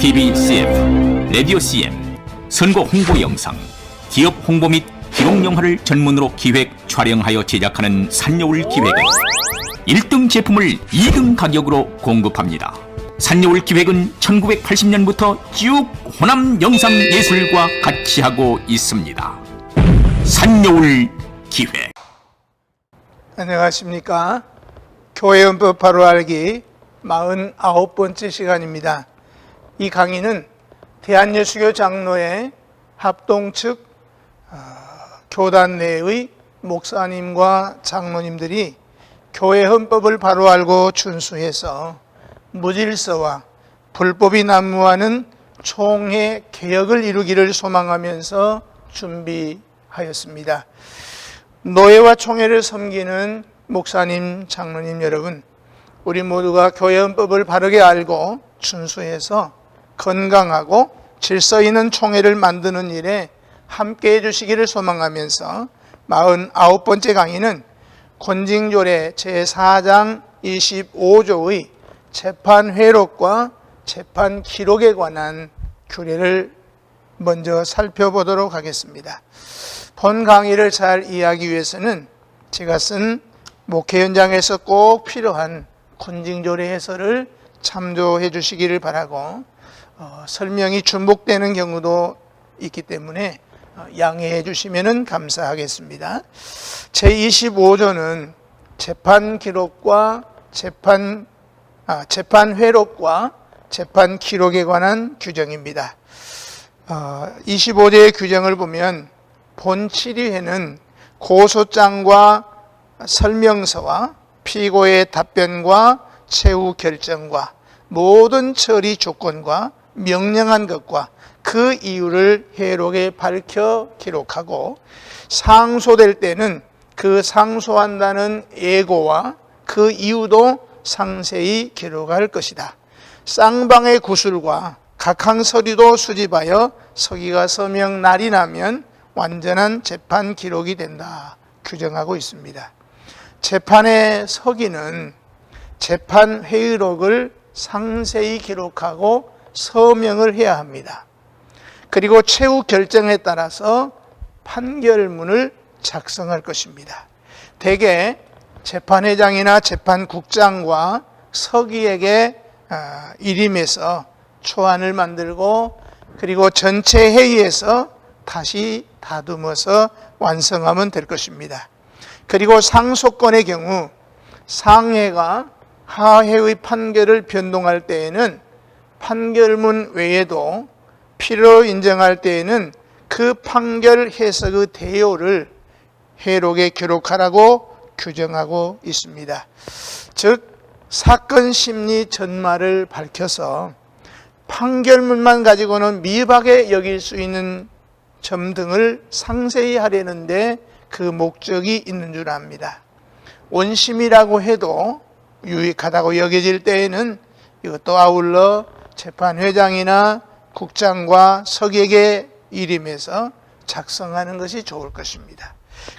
TV CF, 라디오 CM, 선거 홍보 영상, 기업 홍보 및 기록 영화를 전문으로 기획, 촬영하여 제작하는 산여울 기획은 1등 제품을 2등 가격으로 공급합니다. 산여울 기획은 1980년부터 쭉 호남 영상예술과 같이 하고 있습니다. 산여울 기획. 안녕하십니까. 교회헌법 바로 알기 49번째 시간입니다. 이 강의는 대한예수교 장로회 합동 측 교단 내의 목사님과 장로님들이 교회 헌법을 바로 알고 준수해서 무질서와 불법이 난무하는 총회 개혁을 이루기를 소망하면서 준비하였습니다. 노예와 총회를 섬기는 목사님, 장로님 여러분, 우리 모두가 교회 헌법을 바르게 알고 준수해서 건강하고 질서 있는 총회를 만드는 일에 함께 해주시기를 소망하면서 49번째 강의는 권징조례 제4장 25조의 재판 회록과 재판 기록에 관한 규례를 먼저 살펴보도록 하겠습니다. 본 강의를 잘 이해하기 위해서는 제가 쓴 목회 현장에서 꼭 필요한 권징조례 해설을 참조해 주시기를 바라고, 설명이 중복되는 경우도 있기 때문에 양해해 주시면 감사하겠습니다. 제25조는 재판 기록과 재판 회록과 재판 기록에 관한 규정입니다. 25조의 규정을 보면 본 7위에는 고소장과 설명서와 피고의 답변과 최후 결정과 모든 처리 조건과 명령한 것과 그 이유를 회록에 밝혀 기록하고, 상소될 때는 그 상소한다는 예고와 그 이유도 상세히 기록할 것이다. 쌍방의 구술과 각항 서류도 수집하여 서기가 서명 날이 나면 완전한 재판 기록이 된다 규정하고 있습니다. 재판의 서기는 재판 회의록을 상세히 기록하고 서명을 해야 합니다. 그리고 최후 결정에 따라서 판결문을 작성할 것입니다. 대개 재판회장이나 재판국장과 서기에게 일임해서 초안을 만들고, 그리고 전체 회의에서 다시 다듬어서 완성하면 될 것입니다. 그리고 상소건의 경우 상회가 하회의 판결을 변동할 때에는 판결문 외에도 필요로 인정할 때에는 그 판결 해석의 대요를 회록에 기록하라고 규정하고 있습니다. 즉, 사건 심리 전말을 밝혀서 판결문만 가지고는 미흡하게 여길 수 있는 점 등을 상세히 하려는데 그 목적이 있는 줄 압니다. 원심이라고 해도 유익하다고 여겨질 때에는 이것도 아울러 재판회장이나 국장과 서기에게 일임해서 작성하는 것이 좋을 것입니다.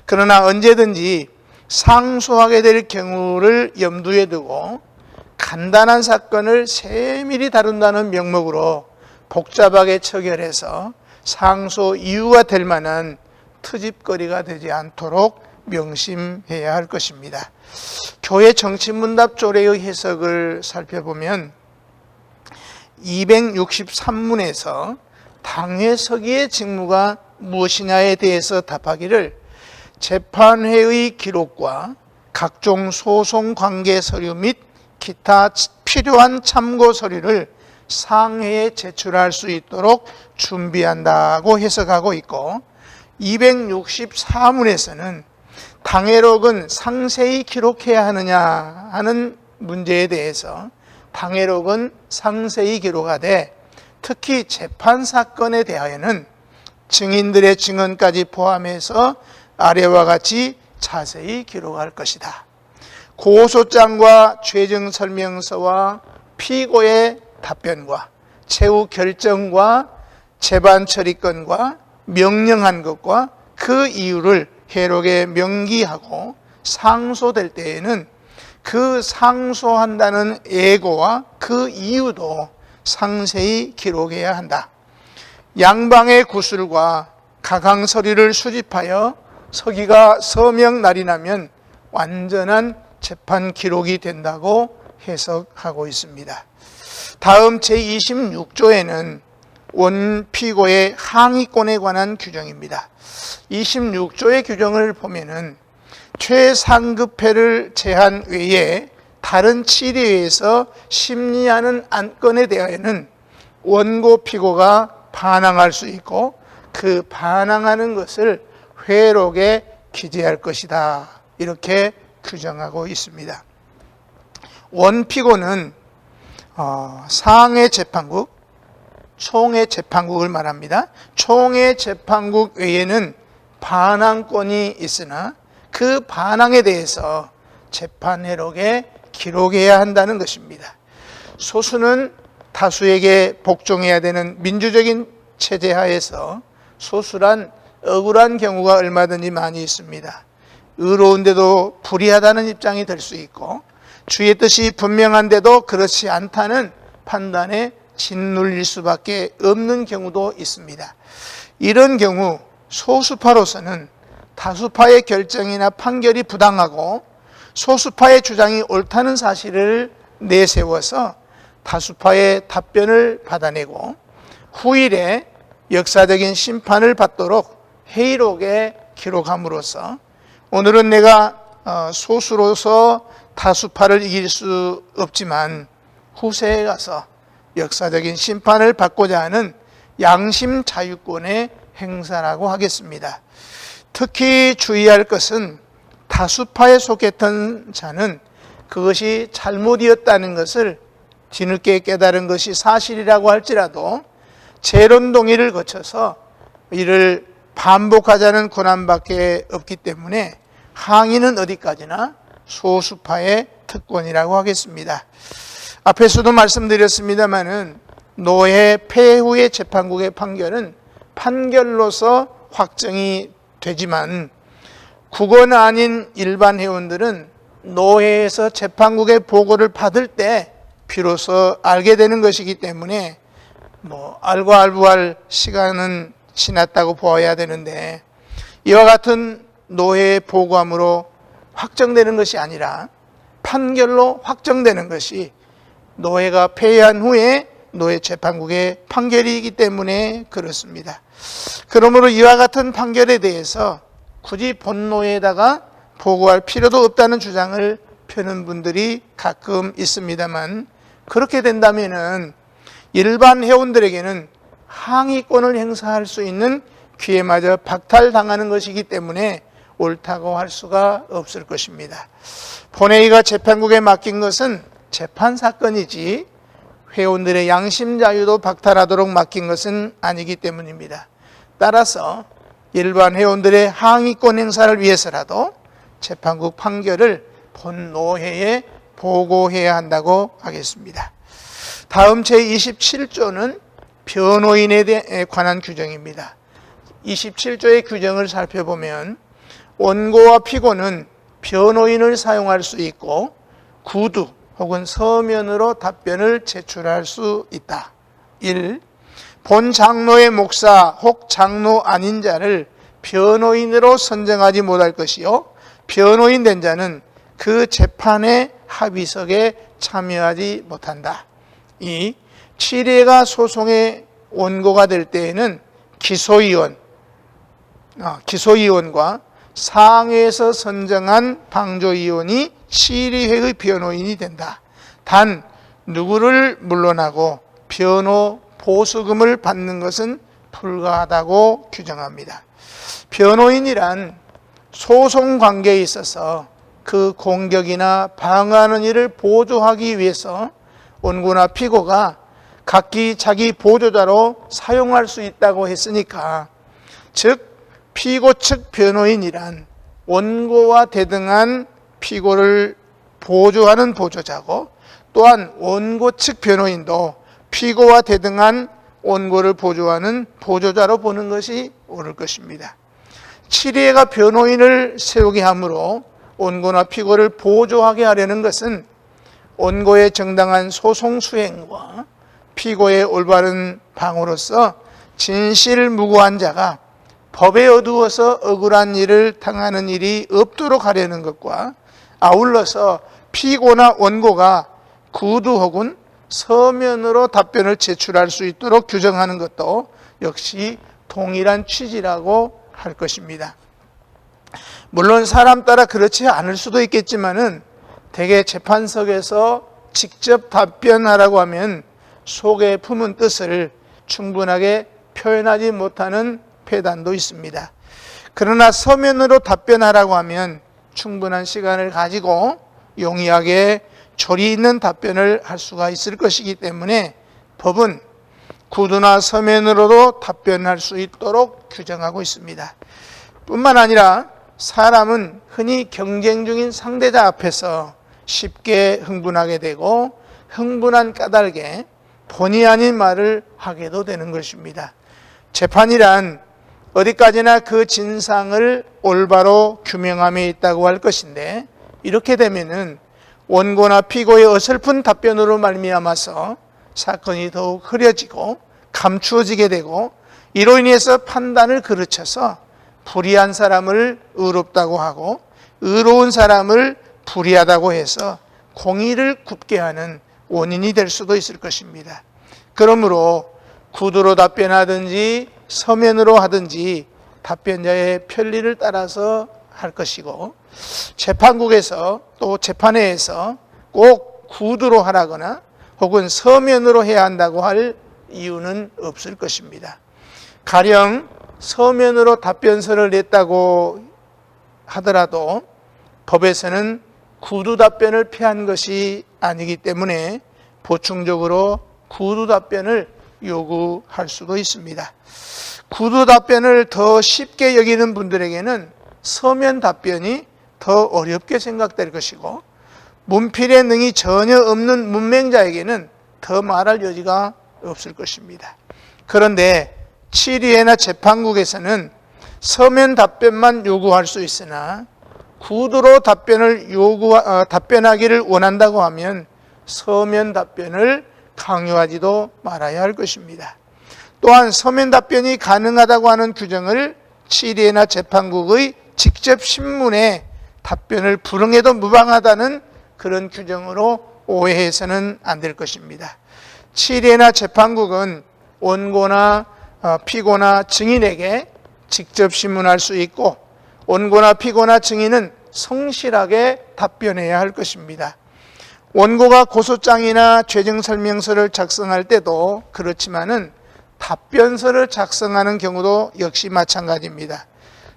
그러나 언제든지 상소하게 될 경우를 염두에 두고 간단한 사건을 세밀히 다룬다는 명목으로 복잡하게 처결해서 상소 이유가 될 만한 트집거리가 되지 않도록 명심해야 할 것입니다. 교회 정치문답 조례의 해석을 살펴보면 263문에서 당회 서기의 직무가 무엇이냐에 대해서 답하기를, 재판회의 기록과 각종 소송 관계 서류 및 기타 필요한 참고 서류를 상회에 제출할 수 있도록 준비한다고 해석하고 있고, 264문에서는 당회록은 상세히 기록해야 하느냐 하는 문제에 대해서 당회록은 상세히 기록하되, 특히 재판 사건에 대하여는 증인들의 증언까지 포함해서 아래와 같이 자세히 기록할 것이다. 고소장과 죄증 설명서와 피고의 답변과 최후 결정과 재반 처리권과 명령한 것과 그 이유를 회록에 명기하고, 상소될 때에는 그 상소한다는 예고와 그 이유도 상세히 기록해야 한다. 양방의 구술과 가강서리를 수집하여 서기가 서명 날이 나면 완전한 재판 기록이 된다고 해석하고 있습니다. 다음 제26조에는 원피고의 항의권에 관한 규정입니다. 26조의 규정을 보면은 최상급회를 제한 외에 다른 치리회에서 심리하는 안건에 대하여는 원고 피고가 반항할 수 있고 그 반항하는 것을 회록에 기재할 것이다. 이렇게 규정하고 있습니다. 원피고는 상해 재판국, 총회 재판국을 말합니다. 총회 재판국 외에는 반항권이 있으나 그 반항에 대해서 재판 회록에 기록해야 한다는 것입니다. 소수는 다수에게 복종해야 되는 민주적인 체제 하에서 소수란 억울한 경우가 얼마든지 많이 있습니다. 의로운데도 불의하다는 입장이 될 수 있고 주의 뜻이 분명한데도 그렇지 않다는 판단에 짓눌릴 수밖에 없는 경우도 있습니다. 이런 경우 소수파로서는 다수파의 결정이나 판결이 부당하고 소수파의 주장이 옳다는 사실을 내세워서 다수파의 답변을 받아내고 후일에 역사적인 심판을 받도록 회의록에 기록함으로써 오늘은 내가 소수로서 다수파를 이길 수 없지만 후세에 가서 역사적인 심판을 받고자 하는 양심 자유권의 행사라고 하겠습니다. 특히 주의할 것은 다수파에 속했던 자는 그것이 잘못이었다는 것을 뒤늦게 깨달은 것이 사실이라고 할지라도 재론 동의를 거쳐서 이를 반복하자는 권한밖에 없기 때문에 항의는 어디까지나 소수파의 특권이라고 하겠습니다. 앞에서도 말씀드렸습니다마는 노회 폐해 후의 재판국의 판결은 판결로서 확정이 되지만 국원 아닌 일반 회원들은 노회에서 재판국의 보고를 받을 때 비로소 알게 되는 것이기 때문에 알고알부할 시간은 지났다고 보아야 되는데 이와 같은 노회의 보고함으로 확정되는 것이 아니라 판결로 확정되는 것이 노회가 폐회한 후에 노회 재판국의 판결이기 때문에 그렇습니다. 그러므로 이와 같은 판결에 대해서 굳이 본노회에다가 보고할 필요도 없다는 주장을 펴는 분들이 가끔 있습니다만 그렇게 된다면은 일반 회원들에게는 항의권을 행사할 수 있는 기회마저 박탈당하는 것이기 때문에 옳다고 할 수가 없을 것입니다. 본회의가 재판국에 맡긴 것은 재판 사건이지 회원들의 양심 자유도 박탈하도록 맡긴 것은 아니기 때문입니다. 따라서 일반 회원들의 항의권 행사를 위해서라도 재판국 판결을 본노회에 보고해야 한다고 하겠습니다. 다음 제27조는 변호인에 관한 규정입니다. 27조의 규정을 살펴보면 원고와 피고는 변호인을 사용할 수 있고 구두 혹은 서면으로 답변을 제출할 수 있다. 1. 본 장로의 목사 혹 장로 아닌 자를 변호인으로 선정하지 못할 것이요 변호인 된 자는 그 재판의 합의석에 참여하지 못한다. 2. 치리가 소송의 원고가 될 때에는 기소위원과 상회에서 선정한 방조위원이 치리회의 변호인이 된다. 단 누구를 물러나고 변호 보수금을 받는 것은 불가하다고 규정합니다. 변호인이란 소송 관계에 있어서 그 공격이나 방어하는 일을 보조하기 위해서 원고나 피고가 각기 자기 보조자로 사용할 수 있다고 했으니까 즉 피고 측 변호인이란 원고와 대등한 피고를 보조하는 보조자고 또한 원고 측 변호인도 피고와 대등한 원고를 보조하는 보조자로 보는 것이 옳을 것입니다. 치리회가 변호인을 세우게 함으로 원고나 피고를 보조하게 하려는 것은 원고의 정당한 소송 수행과 피고의 올바른 방어로서 진실무고한 자가 법에 어두워서 억울한 일을 당하는 일이 없도록 하려는 것과 아울러서 피고나 원고가 구두 혹은 서면으로 답변을 제출할 수 있도록 규정하는 것도 역시 동일한 취지라고 할 것입니다. 물론 사람 따라 그렇지 않을 수도 있겠지만은 대개 재판석에서 직접 답변하라고 하면 속에 품은 뜻을 충분하게 표현하지 못하는 폐단도 있습니다. 그러나 서면으로 답변하라고 하면 충분한 시간을 가지고 용이하게 조리 있는 답변을 할 수가 있을 것이기 때문에 법은 구두나 서면으로도 답변할 수 있도록 규정하고 있습니다. 뿐만 아니라 사람은 흔히 경쟁 중인 상대자 앞에서 쉽게 흥분하게 되고 흥분한 까닭에 본의 아닌 말을 하게도 되는 것입니다. 재판이란 어디까지나 그 진상을 올바로 규명함에 있다고 할 것인데, 이렇게 되면은 원고나 피고의 어설픈 답변으로 말미암아서 사건이 더욱 흐려지고 감추어지게 되고, 이로 인해서 판단을 그르쳐서 불의한 사람을 의롭다고 하고 의로운 사람을 불의하다고 해서 공의를 굽게 하는 원인이 될 수도 있을 것입니다. 그러므로 구두로 답변하든지 서면으로 하든지 답변자의 편리를 따라서 할 것이고, 재판국에서 또 재판회에서 꼭 구두로 하라거나 혹은 서면으로 해야 한다고 할 이유는 없을 것입니다. 가령 서면으로 답변서를 냈다고 하더라도 법에서는 구두 답변을 피한 것이 아니기 때문에 보충적으로 구두 답변을 요구할 수도 있습니다. 구두 답변을 더 쉽게 여기는 분들에게는 서면 답변이 더 어렵게 생각될 것이고, 문필의 능이 전혀 없는 문맹자에게는 더 말할 여지가 없을 것입니다. 그런데 치리회나 재판국에서는 서면 답변만 요구할 수 있으나 구두로 답변하기를 원한다고 하면 서면 답변을 강요하지도 말아야 할 것입니다. 또한 서면 답변이 가능하다고 하는 규정을 치리회나 재판국의 직접 신문에 답변을 불응해도 무방하다는 그런 규정으로 오해해서는 안 될 것입니다. 치리회나 재판국은 원고나 피고나 증인에게 직접 신문할 수 있고, 원고나 피고나 증인은 성실하게 답변해야 할 것입니다. 원고가 고소장이나 죄증설명서를 작성할 때도 그렇지만은 답변서를 작성하는 경우도 역시 마찬가지입니다.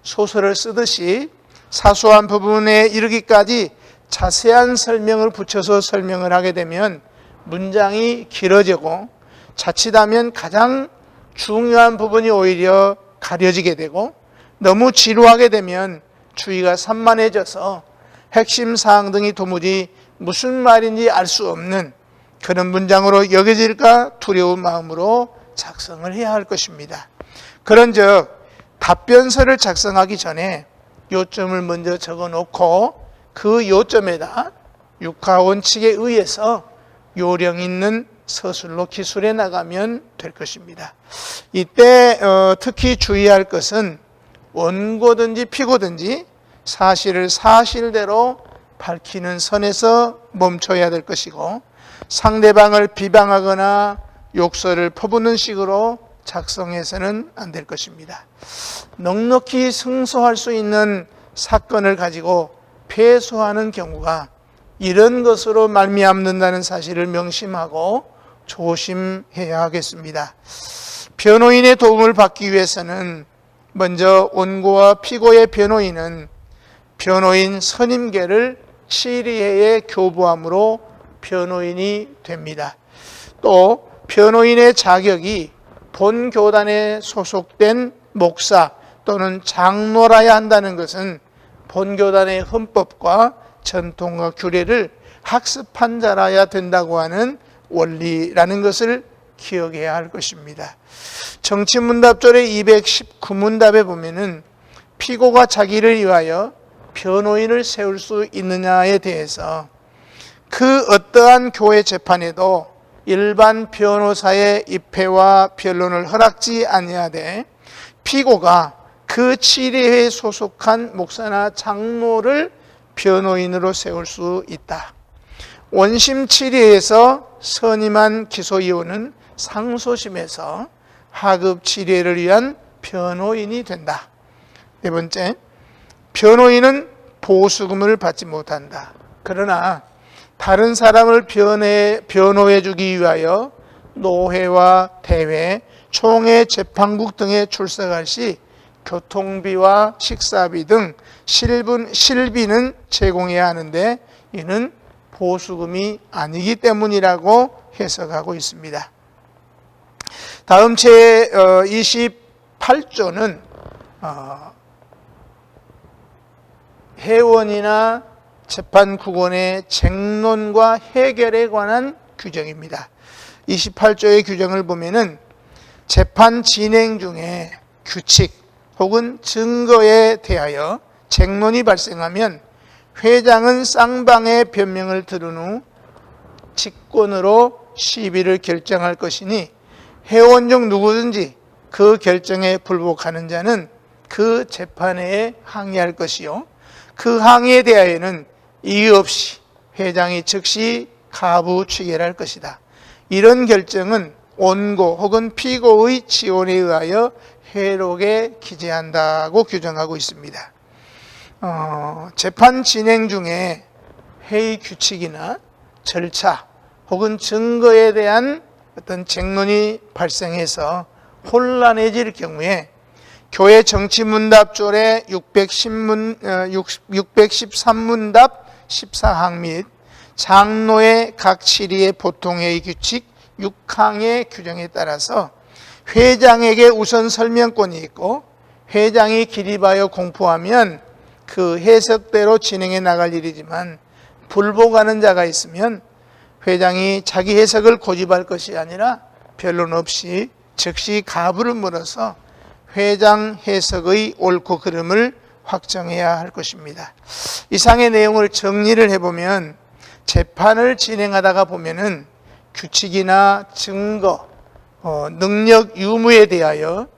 소설을 쓰듯이 사소한 부분에 이르기까지 자세한 설명을 붙여서 설명을 하게 되면 문장이 길어지고, 자칫하면 가장 중요한 부분이 오히려 가려지게 되고, 너무 지루하게 되면 주의가 산만해져서 핵심 사항 등이 도무지 무슨 말인지 알 수 없는 그런 문장으로 여겨질까 두려운 마음으로 작성을 해야 할 것입니다. 그런즉 답변서를 작성하기 전에 요점을 먼저 적어 놓고 그 요점에다 육하원칙에 의해서 요령 있는 서술로 기술해 나가면 될 것입니다. 이때 특히 주의할 것은 원고든지 피고든지 사실을 사실대로 밝히는 선에서 멈춰야 될 것이고, 상대방을 비방하거나 욕설을 퍼붓는 식으로 작성해서는 안 될 것입니다. 넉넉히 승소할 수 있는 사건을 가지고 패소하는 경우가 이런 것으로 말미암는다는 사실을 명심하고 조심해야 하겠습니다. 변호인의 도움을 받기 위해서는 먼저 원고와 피고의 변호인은 변호인 선임계를 치리회에 교부함으로 변호인이 됩니다. 또 변호인의 자격이 본 교단에 소속된 목사 또는 장로라야 한다는 것은 본 교단의 헌법과 전통과 규례를 학습한 자라야 된다고 하는 원리라는 것을 기억해야 할 것입니다. 정치문답조의 219문답에 보면은 피고가 자기를 위하여 변호인을 세울 수 있느냐에 대해서 그 어떠한 교회 재판에도 일반 변호사의 입회와 변론을 허락지 아니하되 피고가 그 치례회에 소속한 목사나 장로를 변호인으로 세울 수 있다. 원심 치례에서 선임한 기소이원은 상소심에서 하급 치례를 위한 변호인이 된다. 네 번째, 변호인은 보수금을 받지 못한다. 그러나 다른 사람을 변호해 주기 위하여 노회와 대회, 총회, 재판국 등에 출석할 시 교통비와 식사비 등 실비는 제공해야 하는데 이는 보수금이 아니기 때문이라고 해석하고 있습니다. 다음 제28조는 회원이나 재판국원의 쟁론과 해결에 관한 규정입니다. 28조의 규정을 보면은 재판 진행 중에 규칙 혹은 증거에 대하여 쟁론이 발생하면 회장은 쌍방의 변명을 들은 후 직권으로 시비를 결정할 것이니 회원 중 누구든지 그 결정에 불복하는 자는 그 재판에 항의할 것이요 그 항의에 대하여는 이유 없이 회장이 즉시 가부 취결할 것이다. 이런 결정은 원고 혹은 피고의 지원에 의하여 회록에 기재한다고 규정하고 있습니다. 재판 진행 중에 회의 규칙이나 절차 혹은 증거에 대한 어떤 쟁론이 발생해서 혼란해질 경우에 교회 정치문답조례 613문답 14항 및 장로의 각 치리의 보통회의 규칙 6항의 규정에 따라서 회장에게 우선 설명권이 있고 회장이 기립하여 공포하면 그 해석대로 진행해 나갈 일이지만 불복하는 자가 있으면 회장이 자기 해석을 고집할 것이 아니라 변론 없이 즉시 가부를 물어서 회장 해석의 옳고 그름을 확정해야 할 것입니다. 이상의 내용을 정리를 해보면 재판을 진행하다가 보면은 규칙이나 증거, 능력 유무에 대하여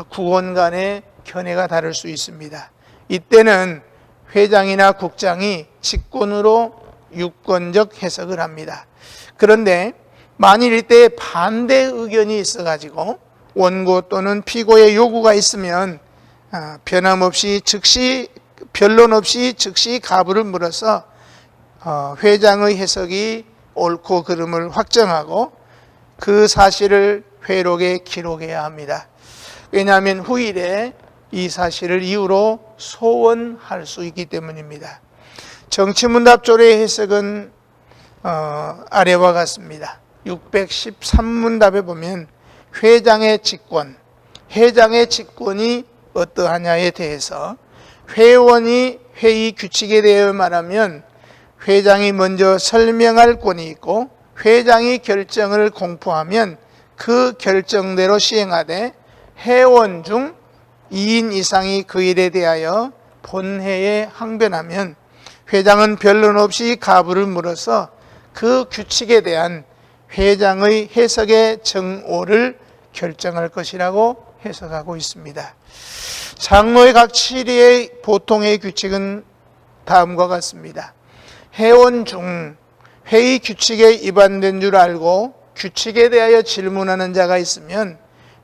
국원 간의 견해가 다를 수 있습니다. 이때는 회장이나 국장이 직권으로 유권적 해석을 합니다. 그런데 만일 이때 반대 의견이 있어가지고 원고 또는 피고의 요구가 있으면 변함없이 즉시 변론 없이 즉시 가부를 물어서 회장의 해석이 옳고 그름을 확정하고 그 사실을 회록에 기록해야 합니다. 왜냐하면 후일에 이 사실을 이유로 소원할 수 있기 때문입니다. 정치문답조례의 해석은 아래와 같습니다. 613문답에 보면 회장의 직권, 회장의 직권이 어떠하냐에 대해서 회원이 회의 규칙에 대해 말하면 회장이 먼저 설명할 권이 있고 회장이 결정을 공포하면 그 결정대로 시행하되 회원 중 2인 이상이 그 일에 대하여 본회에 항변하면 회장은 변론 없이 가부를 물어서 그 규칙에 대한 회장의 해석의 정오를 결정할 것이라고 해석하고 있습니다. 장로의 각 치리의 보통의 규칙은 다음과 같습니다. 회원 중 회의 규칙에 위반된 줄 알고 규칙에 대하여 질문하는 자가 있으면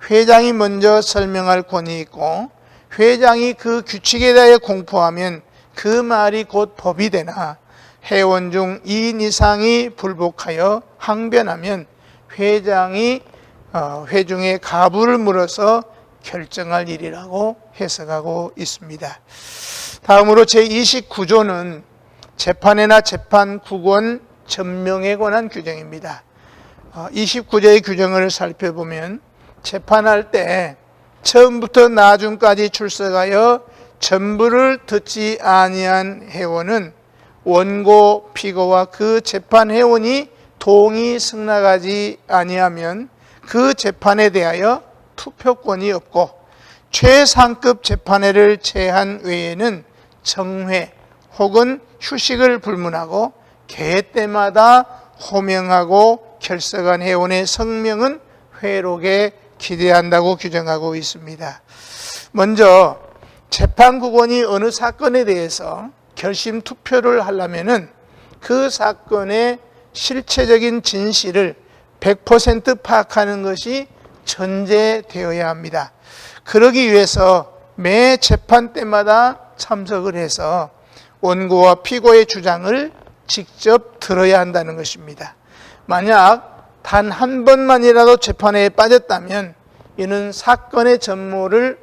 회장이 먼저 설명할 권이 있고 회장이 그 규칙에 대하여 공포하면 그 말이 곧 법이 되나 회원 중 2인 이상이 불복하여 항변하면 회장이 회중에 가부를 물어서 결정할 일이라고 해석하고 있습니다. 다음으로 제29조는 재판이나 재판국원 전명에 관한 규정입니다. 29조의 규정을 살펴보면 재판할 때 처음부터 나중까지 출석하여 전부를 듣지 아니한 회원은 원고 피고와 그 재판 회원이 동의 승낙하지 아니하면 그 재판에 대하여 투표권이 없고 최상급 재판회를 제한 외에는 정회 혹은 휴식을 불문하고 개회 때마다 호명하고 결석한 회원의 성명은 회록에 기재한다고 규정하고 있습니다. 먼저 재판국원이 어느 사건에 대해서 결심 투표를 하려면은 그 사건의 실체적인 진실을 100% 파악하는 것이 전제되어야 합니다. 그러기 위해서 매 재판 때마다 참석을 해서 원고와 피고의 주장을 직접 들어야 한다는 것입니다. 만약 단 한 번만이라도 재판에 빠졌다면 이는 사건의 전모를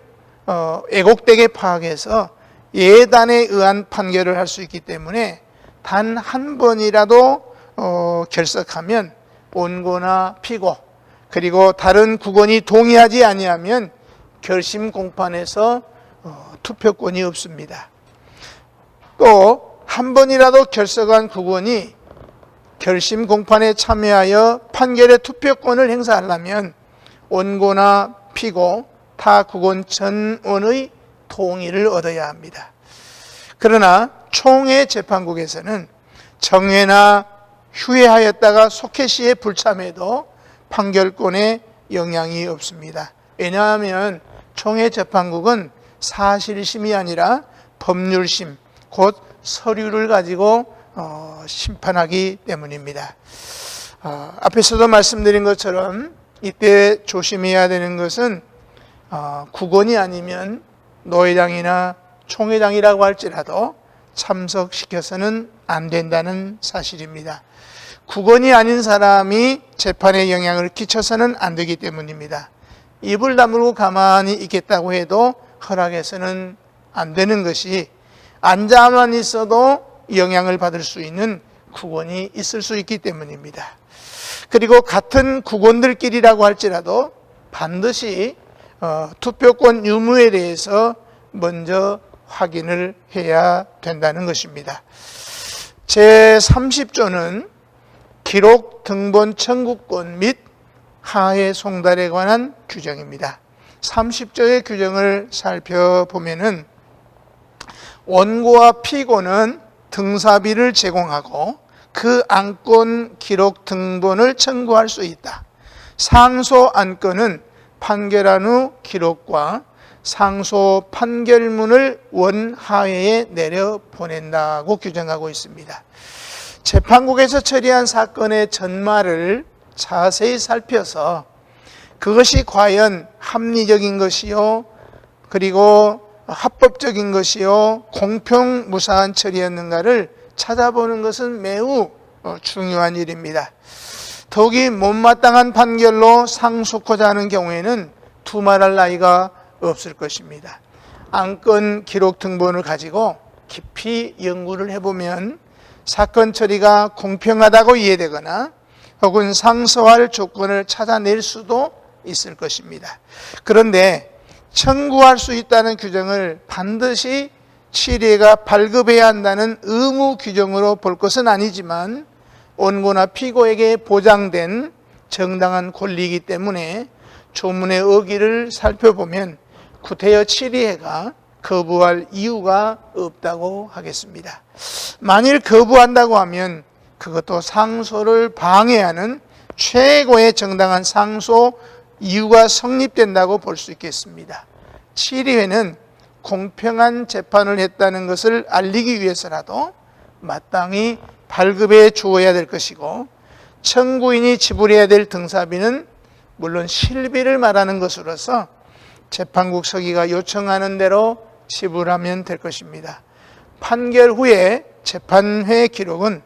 왜곡되게 파악해서 예단에 의한 판결을 할 수 있기 때문에 단 한 번이라도 결석하면 원고나 피고 그리고 다른 국원이 동의하지 아니하면 결심 공판에서 투표권이 없습니다. 또 한 번이라도 결석한 국원이 결심 공판에 참여하여 판결의 투표권을 행사하려면 원고나 피고 타 국원 전원의 동의를 얻어야 합니다. 그러나 총회 재판국에서는 정회나 휴회하였다가 속해 시에 불참해도 판결권에 영향이 없습니다. 왜냐하면 총회 재판국은 사실심이 아니라 법률심, 곧 서류를 가지고 심판하기 때문입니다. 앞에서도 말씀드린 것처럼 이때 조심해야 되는 것은 국원이 아니면 노회장이나 총회장이라고 할지라도 참석시켜서는 안 된다는 사실입니다. 국원이 아닌 사람이 재판에 영향을 끼쳐서는 안 되기 때문입니다. 입을 다물고 가만히 있겠다고 해도 허락해서는 안 되는 것이 앉아만 있어도 영향을 받을 수 있는 국원이 있을 수 있기 때문입니다. 그리고 같은 국원들끼리라고 할지라도 반드시 투표권 유무에 대해서 먼저 확인을 해야 된다는 것입니다. 제30조는 기록 등본 청구권 및 하해 송달에 관한 규정입니다. 30조의 규정을 살펴보면은 원고와 피고는 등사비를 제공하고 그 안건 기록 등본을 청구할 수 있다. 상소 안건은 판결한 후 기록과 상소 판결문을 원하회에 내려 보낸다고 규정하고 있습니다. 재판국에서 처리한 사건의 전말을 자세히 살펴서 그것이 과연 합리적인 것이요, 그리고 합법적인 것이요, 공평무사한 처리였는가를 찾아보는 것은 매우 중요한 일입니다. 더욱이 못마땅한 판결로 상속하자 하는 경우에는 두말할 나위가 없을 것입니다. 안건 기록 등본을 가지고 깊이 연구를 해보면 사건 처리가 공평하다고 이해되거나 혹은 상소할 조건을 찾아낼 수도 있을 것입니다. 그런데 청구할 수 있다는 규정을 반드시 취리가 발급해야 한다는 의무 규정으로 볼 것은 아니지만 원고나 피고에게 보장된 정당한 권리이기 때문에 조문의 의기를 살펴보면 구태여 취리해가 거부할 이유가 없다고 하겠습니다. 만일 거부한다고 하면 그것도 상소를 방해하는 최고의 정당한 상소 이유가 성립된다고 볼 수 있겠습니다. 취리회는 공평한 재판을 했다는 것을 알리기 위해서라도 마땅히 발급해 주어야 될 것이고, 청구인이 지불해야 될 등사비는 물론 실비를 말하는 것으로서 재판국 서기가 요청하는 대로 지불하면 될 것입니다. 판결 후에 재판회 기록은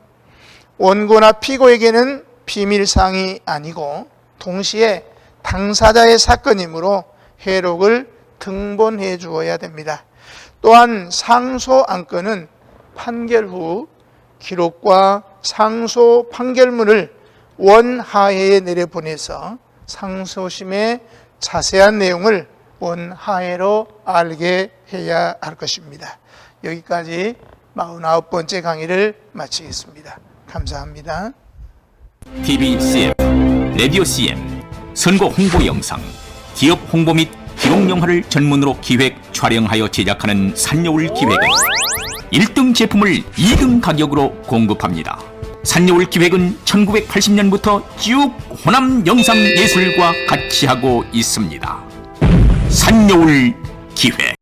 원고나 피고에게는 비밀사항이 아니고 동시에 당사자의 사건이므로 회록을 등본해 주어야 됩니다. 또한 상소 안건은 판결 후 기록과 상소 판결문을 원하회에 내려보내서 상소심의 자세한 내용을 원하회로 알게 해야 할 것입니다. 여기까지 49번째 강의를 마치겠습니다. 감사합니다. TVCM, 라디오 CM, 선거 홍보 영상, 기업 홍보 및 기록 영화를 전문으로 기획, 촬영하여 제작하는 산여울 기획은 1등 제품을 2등 가격으로 공급합니다. 산여울 기획은 1980년부터 쭉 호남 영상예술과 같이 하고 있습니다. 산여울 기획.